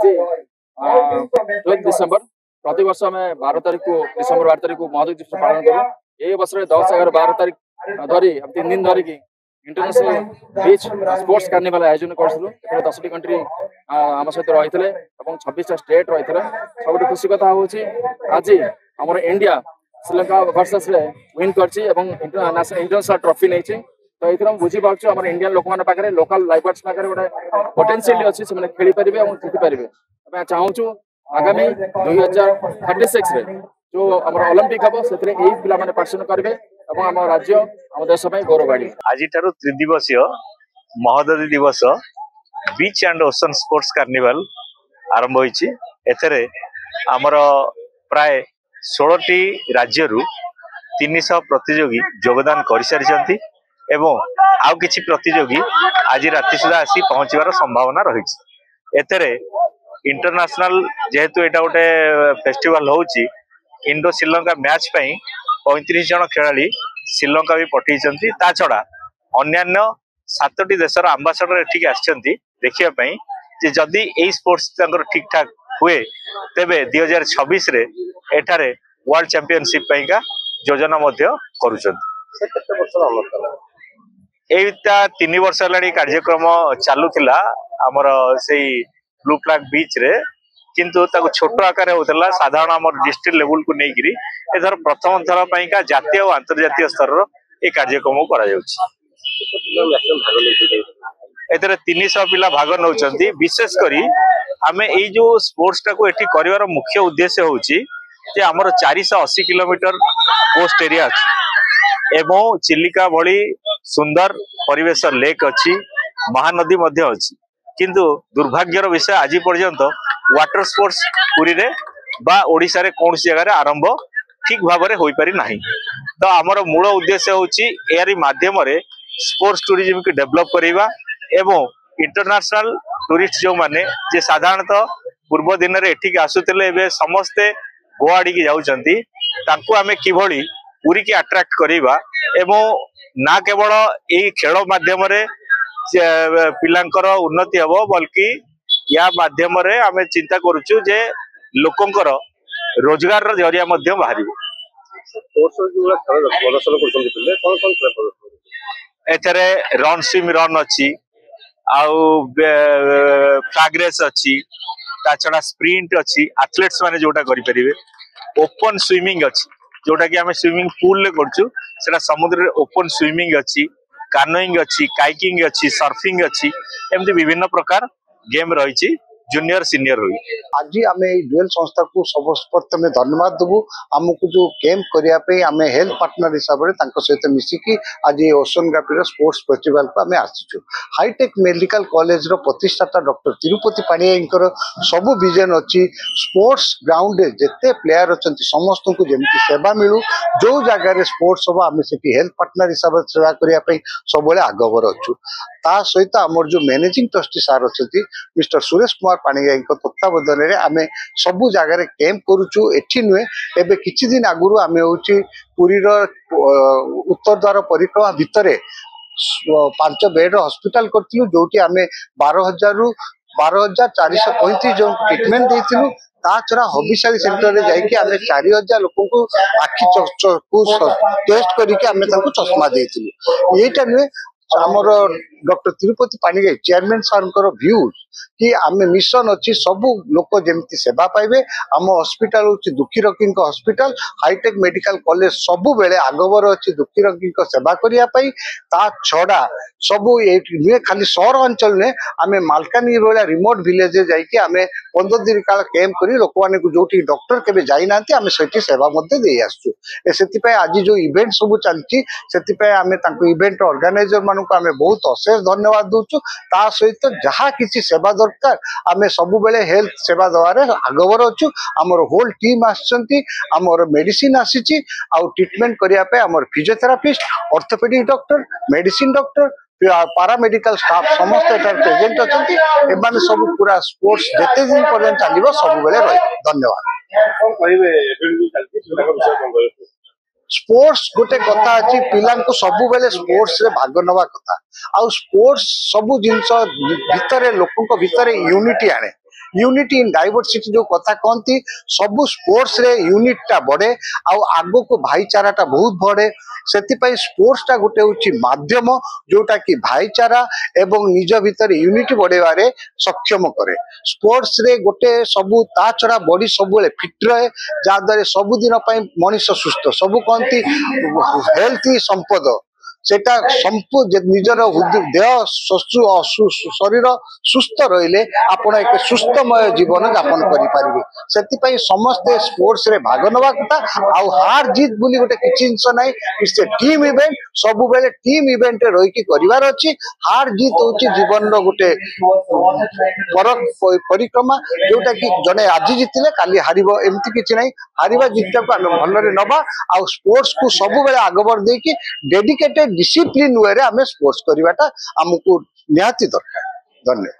आज 12 डिसेम्बर प्रति वर्ष आम 12 तारीख को डिसेम्बर 12 तारीख को महोदय दिवस पालन करूँ। ये वर्ष 10, 11, 12 तारीख धरी 3 दिन धरिकी इंटरनेशनल बीच स्पोर्ट्स कार्निवल आयोजन करूँ। 10टी कंट्री आम सहित रही 26टा स्टेट रही। सब खुशी कथा हूँ आज आम इंडिया श्रीलंका वर्सेस विन कर इंटरनेशनल ट्रॉफी नहीं। तो ये बुझीपे आम इंडियन लोक मैंने लोकल लाइवर्स पाखे गोटे पोटेंशियल अच्छी से खेली पारे और जीति पारे। चाहूँ आगामी 2036 जो आम ओलंपिक हम से पे पार्टिसिपेट करेंगे और आम राज्य आम देश गौरव बाड़ी। आज त्रिदिवसीय महोदय दिवस बीच एंड ओशन स्पोर्ट्स कार्निवल आरंभ होइछि। एथरे आमर प्राय 16टी राज्यरू 300 प्रतियोगी योगदान कर सारी एवं आउ किछि प्रतियोगी आज राति सुधा आसी पहुंचवार संभावना रही। एथरे इंटरनेशनल जेहेतु एटा गोटे फेस्टिवल होउछि इंडो श्रीलंका मैच पई 35 जन खेलाड़ी श्रीलंका भी पठेइछंती। ता छड़ा अन्यान्य 7टी देशर आंबासाडर एठिक आछंती देखिया पई जे जदी एई स्पोर्ट्स तांकर ठीक ठाक हुए तेबे 2026 रे एठारे वर्ल्ड चैंपियनशिप पई का योजना मध्य करूछंती। केते वर्ष रहला एटा 3 वर्ष लाडी कार्यक्रम चालू थिला हमर सेई ब्लू फ्लैग बीच रे, किंतु ताको छोट आकार होतला साधारण हमर डिस्ट्रिक्ट लेवल को नेगिरी एथर प्रथम थर पई का जातीय और अंतर्जातीय स्तर रो ए कार्यक्रम करा जाउछि। एथरे 300 पिला भाग नउचंती। विशेष करी आमे एई जो स्पोर्ट्स टा को एठी करिवार मुख्य उद्देश्य होउछि जे हमर 480 किलोमीटर कोस्ट एरिया अछि एवं चिलिका भली सुंदर परिवेश लेक अछि, महानदी मध्य अछि, किंतु दुर्भाग्यर विषय आज पर्यंत वाटर स्पोर्ट्स पुरी रे बा ओडिसा रे कौन सी जगह आरंभ ठीक भाव में हो पारि नाही। तो आमर मूल उद्देश्य होउछि एरी माध्यम रे स्पोर्ट्स टूरिज्म के डेवलप करिवा एवं इंटरनेशनल टूरिस्ट जो माने जे साधारणतः पूर्व दिन रे एठिक आसुतले एबे समस्ते गोवा आड़ी की जाउचंती तांको आमे किभली पुरी के अट्रैक्ट करिवा एवं ना केवल एई खेल माध्यम रे पिलांकर उन्नति हम बल्कि या माध्यम रे आमे चिंता करूछु जे लोकंकर रोजगार रो जरिया मध्य बाहरी। एथरे रन स्विम रन अच्छी आउ फ्लैग रेस अच्छी ता छड़ा स्प्रिंट अच्छी एथलेट्स माने जोटा करि परिबे। ओपन स्विमिंग अच्छी जोटा कि आमे स्विमिंग पूल ले करछु सेटा समुद्र रे ओपन स्विमिंग अच्छी, कानोइंग अच्छी, काइकिंग अच्छी, सर्फिंग अच्छी, एमती विभिन्न प्रकार गेम रही जूनियर सीनियर हुई। आज आम डुएल संस्था को सब प्रथम धन्यवाद देवु आमको जो कैंप करने आम हेल्थ पार्टनर हिसाब से सहित मिसिकी आज ओशनग्राफी स्पोर्ट्स फेस्टिवल को आम आसीचु। हाईटेक मेडिकल कॉलेज रो प्रतिष्ठाता डॉक्टर तिरुपति पाणिग्राही सबू विजन अच्छी स्पोर्ट्स ग्राउंड जिते प्लेयर अच्छा समस्त को जमी सेवा मिलू जो जगार स्पोर्ट्स हम आम से हेल्थ पार्टनर हिसाब से सेवा करने सब आगवर अच्छु। ता सहित आमर जो मैनेजिंग ट्रस्टी सार अच्छा मिस्टर सुरेश कुमार पाणिग्राही तत्वावधान में आम सबू जगार कैंप करुचु। एठी नुहे एबे किछि दिन आगुरु आम होउची पुरीर उत्तर द्वार परिक्रमा भितर 5 बेड हॉस्पिटल करथिलु जोटी आम 12,000 रु 12,435 जन ट्रीटमेंट देथिलु। ता छड़ा हबिशाली सेंटर रे जाइके आम 4,000 लोक को आखि को टेस्ट करके आम चश्मा देथिलु। एटा नुहे आमर doctor Tirupati Panigrahi chairman sir view कि आम मिशन अच्छी सबू लोक जमी सेवा पाइबे। आम हॉस्पिटल हूँ दुखी रंगी हॉस्पिटल हाईटेक मेडिकल कॉलेज सबु बेले आगवर अच्छी दुखी रंगी सेवा करने ता छड़ा सबू नुहे खाली सहर अंचल नुहे आम मालकानगिरी भाया रिमोट विलेज जाइए आम 15 दिन काल कैंप कर लोक मैंने जो डॉक्टर केबे जाई नांती आम से सेवा दे आसचु। आज जो इवेंट सब चलती आम इवेंट ऑर्गेनाइजर मान आम बहुत अशेष धन्यवाद दूचु। ता सहित जहाँ किसी सेवा दरकार आम सबु बेले हेल्थ सेवा दवारे आगवर अच्छु। आमर होल टीम आसचंती आमर मेडिसिन आसीची आउ ट्रीटमेंट करिया पे आमर physiotherapist orthopaedic doctor medicine doctor paramedical staff समस्त एटार प्रेजेंट अछंती। एमाने सब पूरा स्पोर्ट्स जेते दिन पर्यंत चलिबो सब बेले रही। धन्यवाद। स्पोर्ट्स गोटे कथा अच्छी पिला सबु बेले स्पोर्ट्स रे भाग नवा कथा आउ स्पोर्ट्स सबु जिनस भितर लोक भितर यूनिटी आने यूनिटी इन डाइवर्सिटी जो कथा कहती सबु स्पोर्ट्स रे यूनिट टा बढ़े आगो को भाईचारा टा बहुत बढ़े से स्पोर्ट्स टा गोटे हूँ माध्यम जोटा कि भाईचारा एवं निज भितर यूनिटी बढ़ेबारे सक्षम करे स्पोर्ट्स रे गोटे सबू ता छड़ा बॉडी सब फिट रहे जहाद्वारा सबुदिन मनीष सुस्थ सबू कहती हेल्थ संपद सेटा निजर देह शरीर सुस्थ रहिले आपण एक सुस्थमय जीवन यापन करें से समस्ते स्पोर्ट्स रे भाग नवा कथा आउ हार जीत बोली गोटे किसी जिनस ना से टीम इवेंट सबु बेले टीम इवेंट रही करार अच्छी हार जीत हूँ जीवन गोटे परिक्रमा जोटा कि जड़े आज जीतिले काली हार एमती किसी ना हारिबा जीतटा को आम भलरे नबा आउ स्पोर्ट्स को सबु बेले आगबर देकी डेडिकेटेड डिसिप्लिन वे रे आम स्पोर्ट्स करवाटा आमको निहाती दरकार। धन्यवाद।